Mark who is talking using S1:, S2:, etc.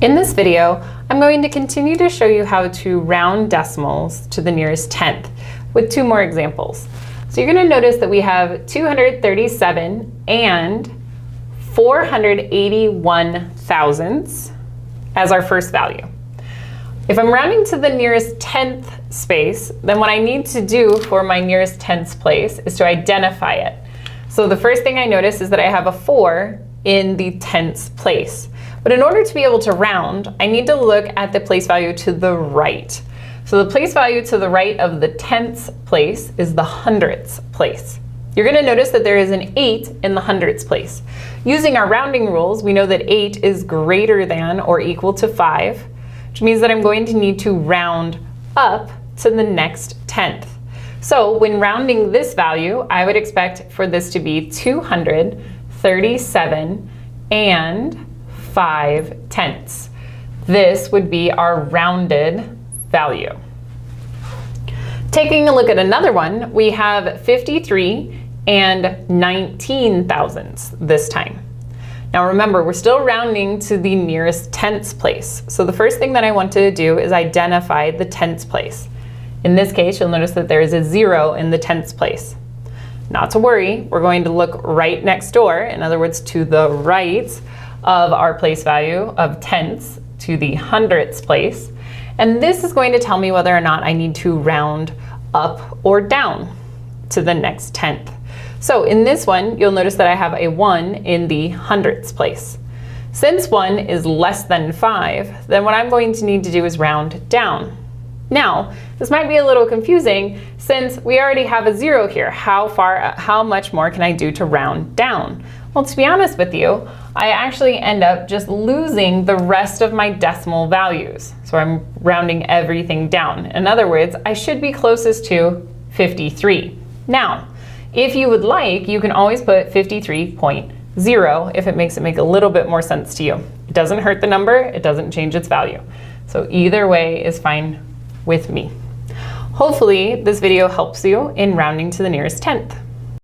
S1: In this video, I'm going to continue to show you how to round decimals to the nearest tenth with two more examples. So you're going to notice that we have 237 and 481 thousandths as our first value. If I'm rounding to the nearest tenth space, then what I need to do for my nearest tenths place is to identify it. So the first thing I notice is that I have a 4 in the tenths place. But in order to be able to round, I need to look at the place value to the right. So the place value to the right of the tenths place is the hundredths place. You're going to notice that there is an 8 in the hundredths place. Using our rounding rules, we know that 8 is greater than or equal to 5, which means that I'm going to need to round up to the next tenth. So when rounding this value, I would expect for this to be 237 and 5 tenths. This would be our rounded value. Taking a look at another one, we have 53 and 19 thousandths this time. Now remember, we're still rounding to the nearest tenths place. So the first thing that I want to do is identify the tenths place. In this case, you'll notice that there is a 0 in the tenths place. Not to worry, we're going to look right next door, in other words, to the right of our place value of tenths to the hundredths place. And this is going to tell me whether or not I need to round up or down to the next tenth. So in this one, you'll notice that I have a 1 in the hundredths place. Since 1 is less than 5, then what I'm going to need to do is round down. Now, this might be a little confusing since we already have a 0 here. How much more can I do to round down? Well, to be honest with you, I actually end up just losing the rest of my decimal values. So I'm rounding everything down. In other words, I should be closest to 53. Now, if you would like, you can always put 53.0 if it makes it make a little bit more sense to you. It doesn't hurt the number, it doesn't change its value. So either way is fine with me. Hopefully this video helps you in rounding to the nearest tenth.